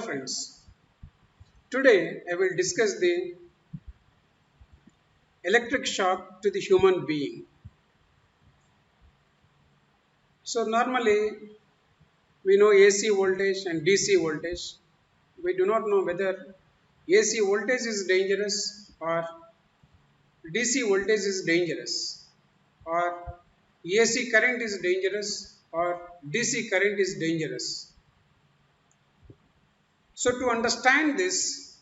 friends, today I will discuss the electric shock to the human being. So normally we know AC voltage and DC voltage. We do not know whether AC voltage is dangerous or DC voltage is dangerous or AC current is dangerous or DC current is dangerous. So to understand this,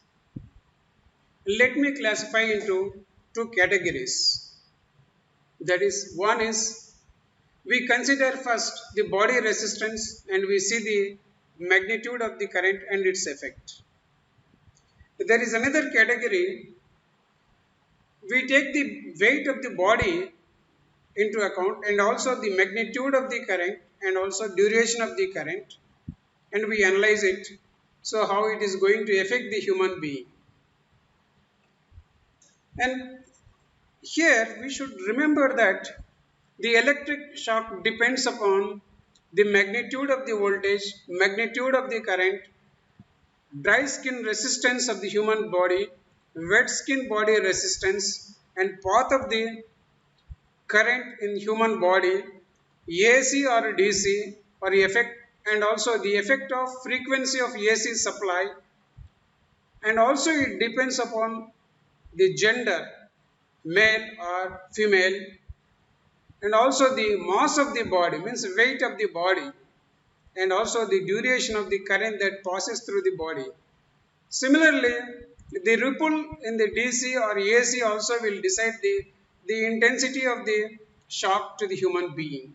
let me classify into two categories. That is, one is we consider first the body resistance and we see the magnitude of the current and its effect. There is another category, we take the weight of the body into account and also the magnitude of the current and also duration of the current, and we analyze it, so how it is going to affect the human being. And here we should remember that the electric shock depends upon the magnitude of the voltage, magnitude of the current, dry skin resistance of the human body, wet skin body resistance, and path of the current in human body, AC or DC, or effect, and also the effect of frequency of AC supply, and also it depends upon the gender, male or female, and also the mass of the body, means weight of the body, and also the duration of the current that passes through the body. Similarly, the ripple in the DC or AC also will decide the intensity of the shock to the human being.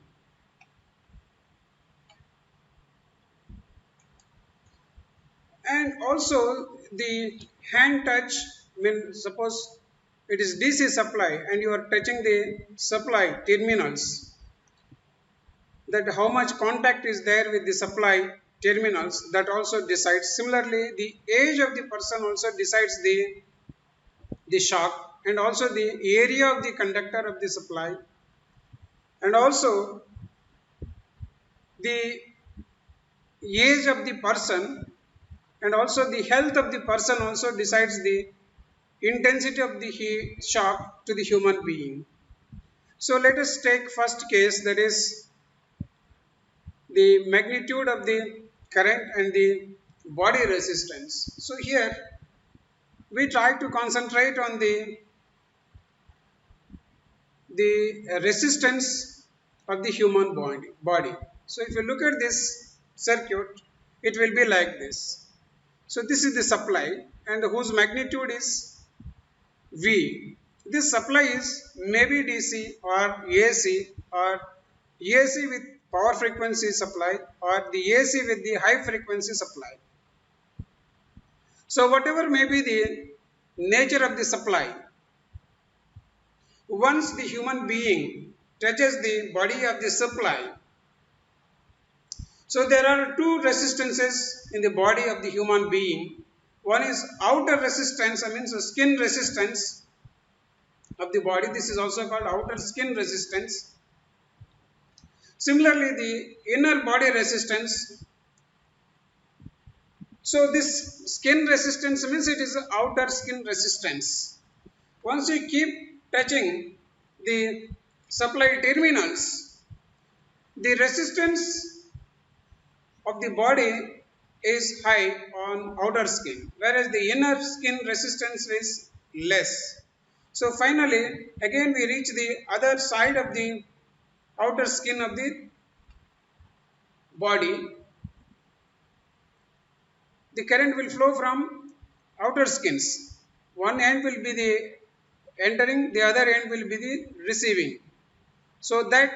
And also the hand touch, suppose it is DC supply and you are touching the supply terminals, that how much contact is there with the supply terminals, that also decides. Similarly, the age of the person also decides the shock, and also the area of the conductor of the supply, and also the age of the person, and also the health of the person also decides the intensity of the shock to the human being. So let us take first case, that is the magnitude of the current and the body resistance. So here we try to concentrate on the resistance of the human body. So if you look at this circuit, it will be like this. So this is the supply and whose magnitude is V. This supply is maybe DC or AC, or AC with power frequency supply, or the AC with the high frequency supply. So whatever may be the nature of the supply, once the human being touches the body of the supply, so there are two resistances in the body of the human being. One is outer resistance, I mean so skin resistance of the body. This is also called outer skin resistance. Similarly, the inner body resistance. So this skin resistance means it is outer skin resistance. Once you keep touching the supply terminals, the resistance of the body is high on outer skin, whereas the inner skin resistance is less. So finally, again we reach the other side of the outer skin of the body. The current will flow from outer skins. One end will be the entering, the other end will be the receiving. So that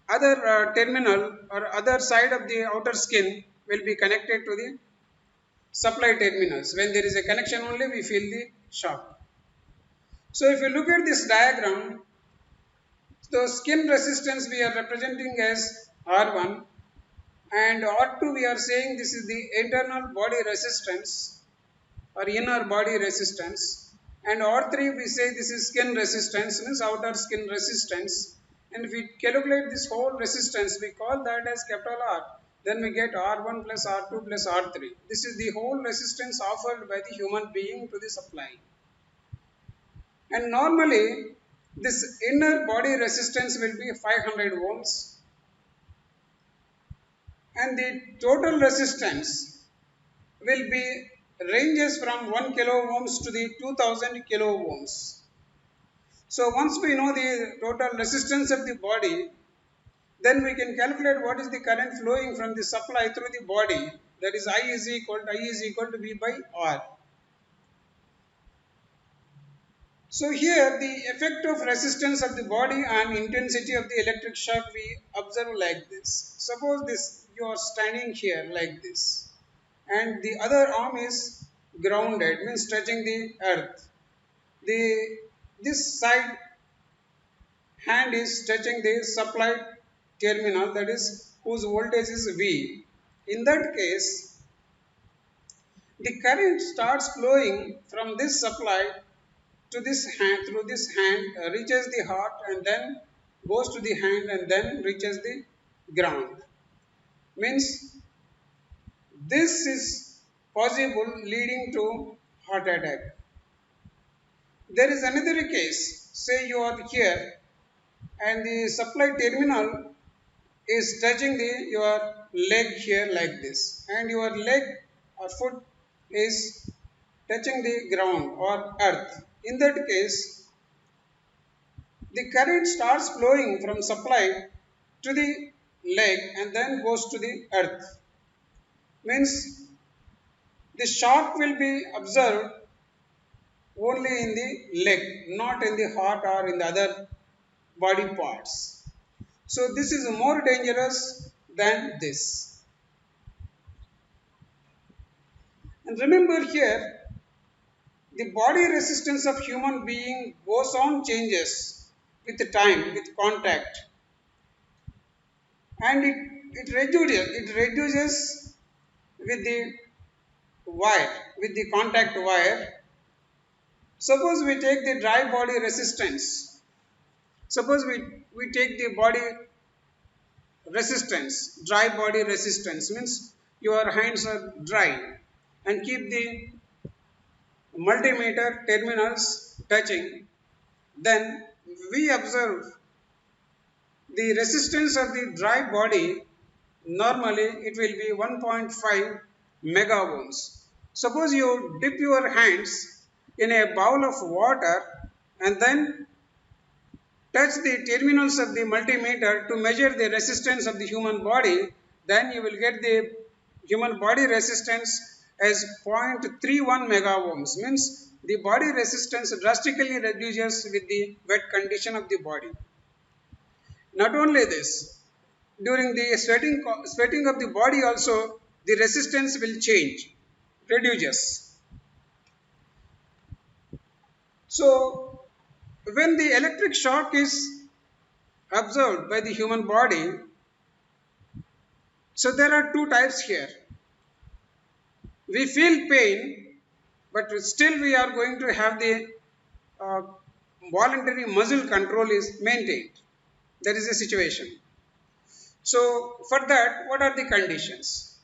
other terminal or other side of the outer skin will be connected to the supply terminals. When there is a connection only, we feel the shock. So if you look at this diagram, the skin resistance we are representing as R1, and R2 we are saying this is the internal body resistance or inner body resistance, and R3 we say this is skin resistance, means outer skin resistance. And if we calculate this whole resistance, we call that as capital R. then we get R1 plus R2 plus R3. This is the whole resistance offered by the human being to the supply. And normally, this inner body resistance will be 500 ohms, and the total resistance will be ranges from 1 kilo ohms to the 2000 kilo ohms. So once we know the total resistance of the body, then we can calculate what is the current flowing from the supply through the body. That is I is equal to V by R. So here the effect of resistance of the body and intensity of the electric shock we observe like this. Suppose this you are standing here like this, and the other arm is grounded, means touching the earth. This side hand is touching the supply terminal, that is whose voltage is V. In that case, the current starts flowing from this supply to this hand, through this hand, reaches the heart and then goes to the hand and then reaches the ground. Means this is possible leading to heart attack. There is another case, say you are here and the supply terminal is touching your leg here like this, and your leg or foot is touching the ground or earth. In that case, the current starts flowing from supply to the leg and then goes to the earth. Means the shock will be observed only in the leg, not in the heart or in the other body parts. So this is more dangerous than this. And remember here, the body resistance of human being goes on changes with time, with contact, and it reduces with the wire, with the contact wire. Suppose we take the dry body resistance. Suppose we take the body resistance, dry body resistance, means your hands are dry, and keep the multimeter terminals touching, then we observe the resistance of the dry body. Normally it will be 1.5 mega ohms. Suppose you dip your hands in a bowl of water and then touch the terminals of the multimeter to measure the resistance of the human body, then you will get the human body resistance as 0.31 mega ohms. Means the body resistance drastically reduces with the wet condition of the body. Not only this, during the sweating of the body also, the resistance will change, reduces. So when the electric shock is observed by the human body, so there are two types here. We feel pain, but still we are going to have the voluntary muscle control is maintained. There is a situation. So for that, what are the conditions?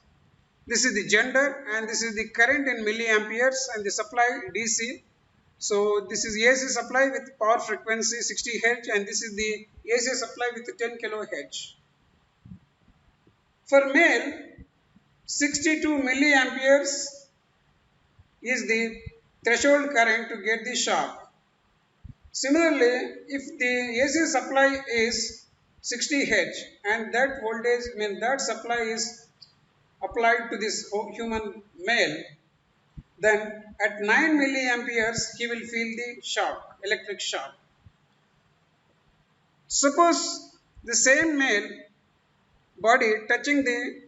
This is the gender, and this is the current in milliamperes, and the supply DC. So this is AC supply with power frequency 60 Hz, and this is the AC supply with 10 kHz. For male, 62 milliamperes is the threshold current to get the shock. Similarly, if the AC supply is 60 Hz and that voltage, that supply is applied to this human male, then at 9 milliamperes he will feel the shock, electric shock. Suppose the same male body touching the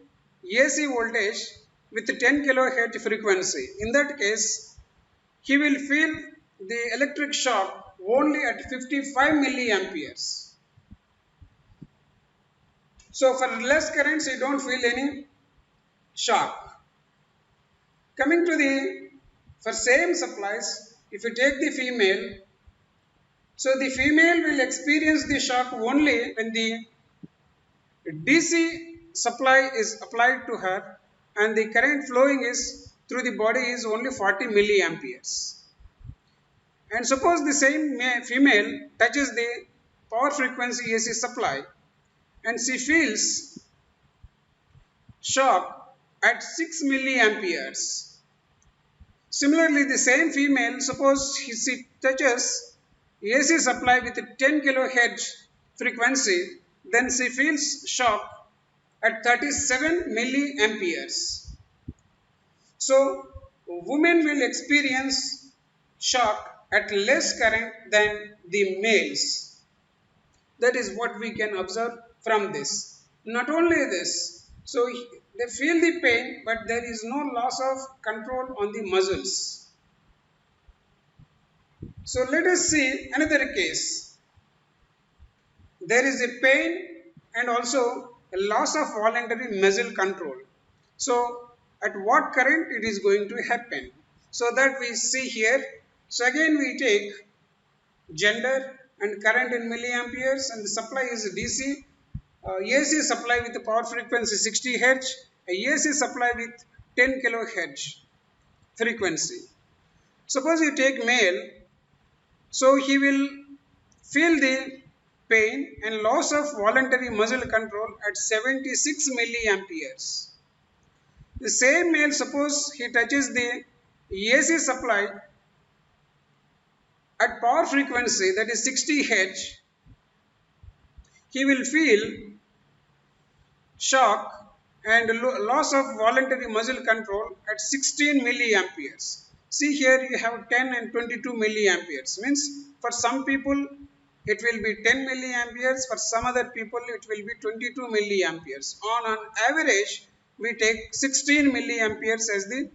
AC voltage with 10 kHz frequency. In that case, he will feel the electric shock only at 55 milliamperes. So for less currents, you don't feel any shock. Coming to for same supplies, if you take the female, so the female will experience the shock only when the DC supply is applied to her and the current flowing is through the body is only 40 milliamperes. And suppose the same female touches the power frequency AC supply and she feels shock at 6 milliamperes. Similarly, the same female, suppose she touches AC supply with a 10 kilohertz frequency, then she feels shock at 37 milliamperes. So, women will experience shock at less current than the males. That is what we can observe from this. Not only this, so they feel the pain, but there is no loss of control on the muscles. So let us see another case. There is a pain and also a loss of voluntary muscle control. So at what current it is going to happen? So that we see here. So again we take gender and current in milliamperes and the supply is DC. AC supply with the power frequency 60 Hz, AC supply with 10 kilohertz frequency. Suppose you take male, so he will feel the pain and loss of voluntary muscle control at 76 milliamperes. The same male, suppose he touches the AC supply at power frequency that is 60 Hz, he will feel shock and loss of voluntary muscle control at 16 milliamperes. See here you have 10 and 22 milliamperes. Means for some people it will be 10 milliamperes, for some other people it will be 22 milliamperes. On an average we take 16 milliamperes as the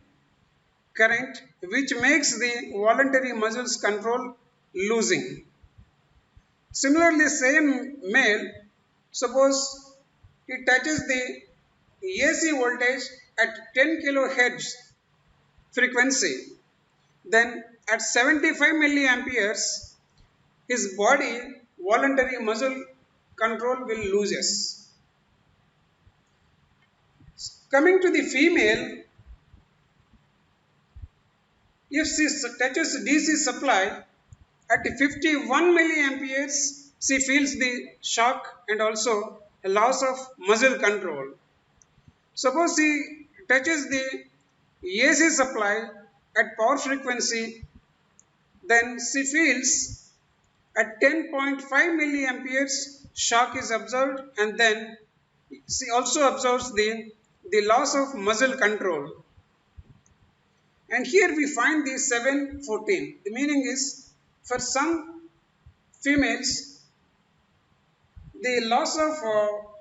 current, which makes the voluntary muscles control losing. Similarly, same male, suppose he touches the AC voltage at 10 kilohertz frequency, then at 75 milliamperes, his body voluntary muscle control will loses. Coming to the female, if she touches DC supply at 51 milliamperes, she feels the shock and also a loss of muscle control. Suppose she touches the AC supply at power frequency, then she feels at 10.5 milliamperes shock is observed and then she also observes the loss of muscle control. And here we find the 714. The meaning is for some females the loss of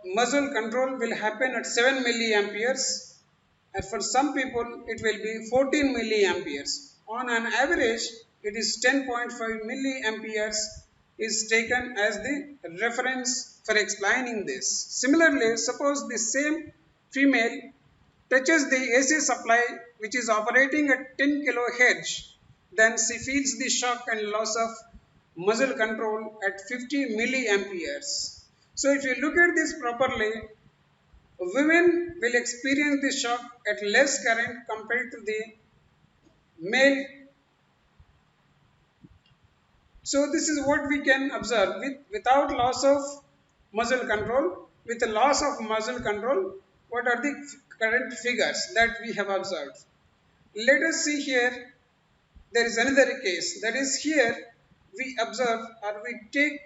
muscle control will happen at 7 milliamperes and for some people it will be 14 milliamperes. On an average it is 10.5 milliamperes is taken as the reference for explaining this. Similarly, suppose the same female touches the AC supply which is operating at 10 kilohertz, then she feels the shock and loss of muscle control at 50 milliamperes. So if you look at this properly, women will experience the shock at less current compared to the male. So this is what we can observe without loss of muscle control. With the loss of muscle control, what are the current figures that we have observed? Let us see here, there is another case, that is here we observe or we take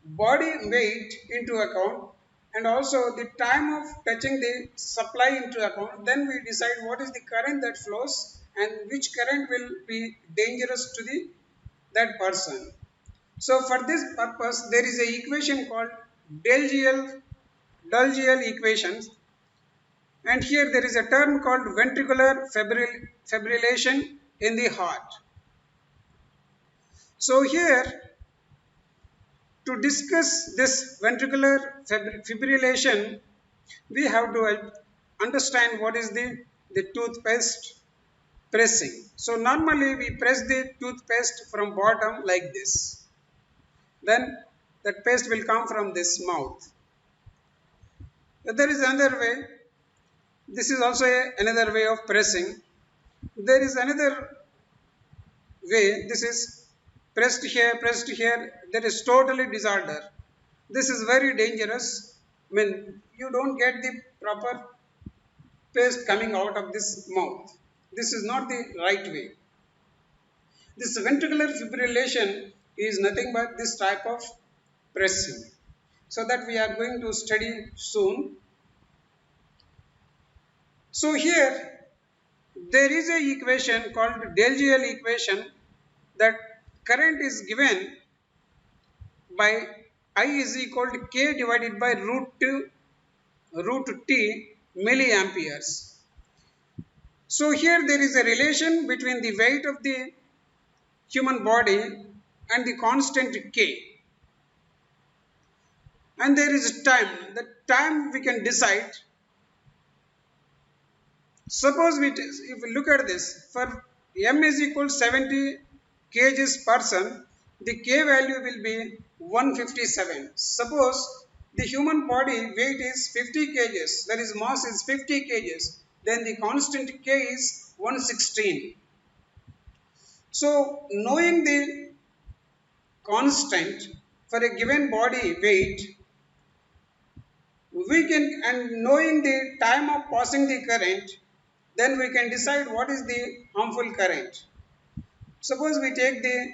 body weight into account and also the time of touching the supply into account. Then we decide what is the current that flows and which current will be dangerous to that person. So for this purpose there is a equation called Dalgiel equations, and here there is a term called ventricular fibrillation in the heart. So here to discuss this ventricular fibrillation, we have to understand what is the toothpaste pressing. So normally we press the toothpaste from bottom like this. Then that paste will come from this mouth. There is another way. This is also another way of pressing. There is another way. This is pressed here, pressed here. There is totally disorder. This is very dangerous. I mean, you don't get the proper paste coming out of this mouth. This is not the right way. This ventricular fibrillation is nothing but this type of pressing. So that we are going to study soon. So here there is a equation called Dalziel equation, that current is given by I is equal to K divided by root T milliamperes. So here there is a relation between the weight of the human body and the constant K. And there is time. The time we can decide. Suppose if we look at this, for m is equal to 70 kgs person, the K value will be 157. Suppose the human body weight is 50 kgs, that is mass is 50 kgs, then the constant K is 116. So knowing the constant for a given body weight, we can, and knowing the time of passing the current, then we can decide what is the harmful current. Suppose we take the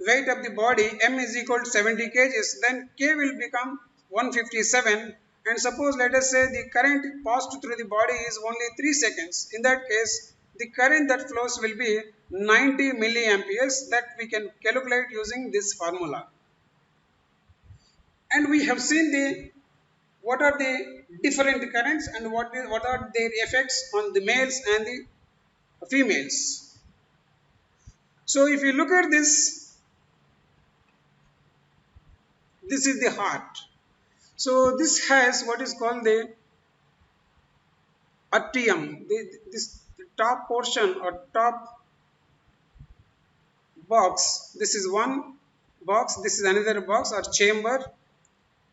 weight of the body, m is equal to 70 kgs, then K will become 157, and suppose let us say the current passed through the body is only 3 seconds. In that case, the current that flows will be 90 milliamperes, that we can calculate using this formula. And we have seen what are the different currents and what are their effects on the males and the females. So if you look at this, this is the heart. So this has what is called the atrium. This top portion or top box. This is one box. This is another box or chamber.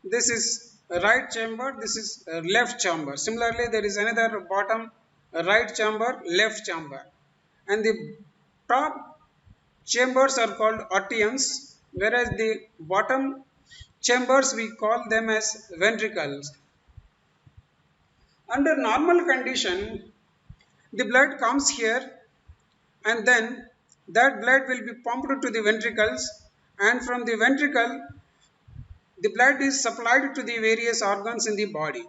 This is a right chamber. This is a left chamber. Similarly, there is another bottom right chamber, left chamber, and the top chambers are called atriums, whereas the bottom chambers we call them as ventricles. Under normal condition, the blood comes here and then that blood will be pumped to the ventricles, and from the ventricle the blood is supplied to the various organs in the body.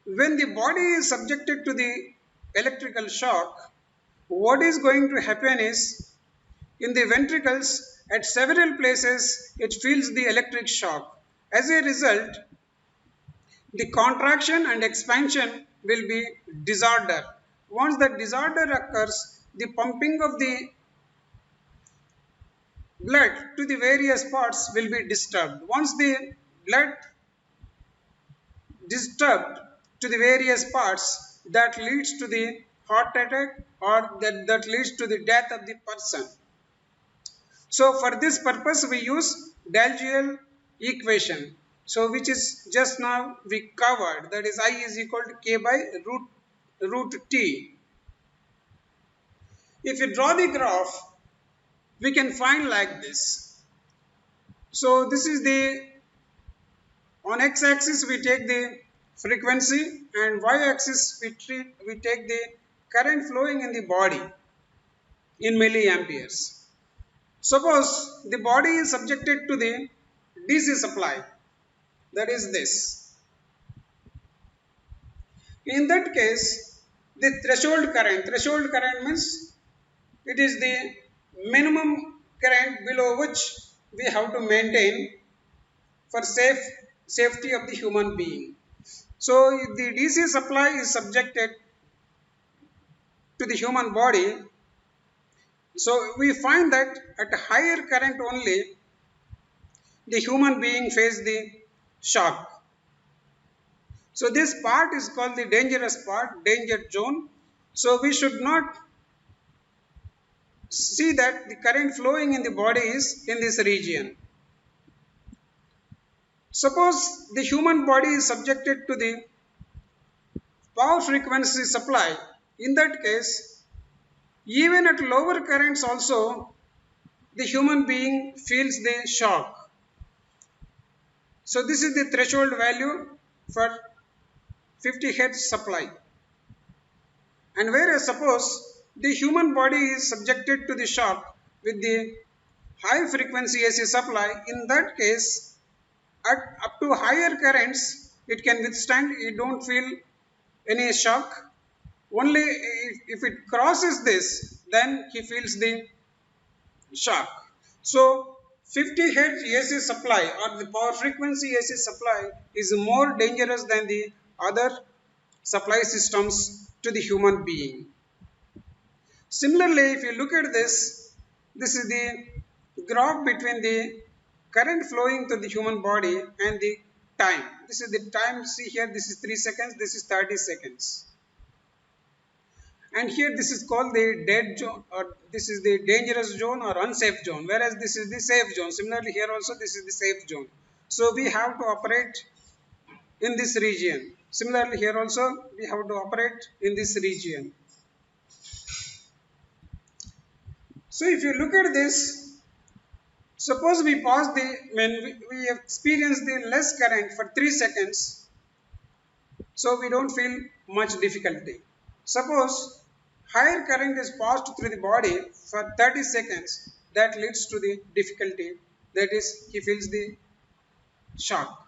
When the body is subjected to the electrical shock, what is going to happen is, in the ventricles at several places it feels the electric shock. As a result, the contraction and expansion will be disorder. Once the disorder occurs, the pumping of the blood to the various parts will be disturbed. Once the blood disturbed to the various parts, that leads to the heart attack or that leads to the death of the person. So for this purpose we use Dalziel equation. So which is just now we covered, that is I is equal to K by root T. If you draw the graph, we can find like this. So this is the, on x-axis we take the frequency and y-axis we take the current flowing in the body in milliamperes. Suppose the body is subjected to the DC supply, that is this. In that case, the threshold current means it is the minimum current below which we have to maintain for safety of the human being. So if the DC supply is subjected to the human body, so we find that at higher current only the human being face the shock. So this part is called the dangerous part, danger zone. So we should not see that the current flowing in the body is in this region. Suppose the human body is subjected to the power frequency supply. In that case, even at lower currents also, the human being feels the shock. So this is the threshold value for 50 hertz supply. And whereas suppose the human body is subjected to the shock with the high frequency AC supply, in that case, at up to higher currents, it can withstand, you don't feel any shock. Only if it crosses this, then he feels the shock. So 50 hertz AC supply or the power frequency AC supply is more dangerous than the other supply systems to the human being. Similarly, if you look at this is the graph between the current flowing to the human body and the time. This is the time, see here, this is 3 seconds, this is 30 seconds. And here this is called the dead zone, or this is the dangerous zone or unsafe zone, whereas this is the safe zone. Similarly, here also this is the safe zone. So we have to operate in this region. Similarly, here also we have to operate in this region. So if you look at this, suppose we pause when we experience the less current for 3 seconds, so we don't feel much difficulty. Suppose higher current is passed through the body for 30 seconds, that leads to the difficulty, that is he feels the shock.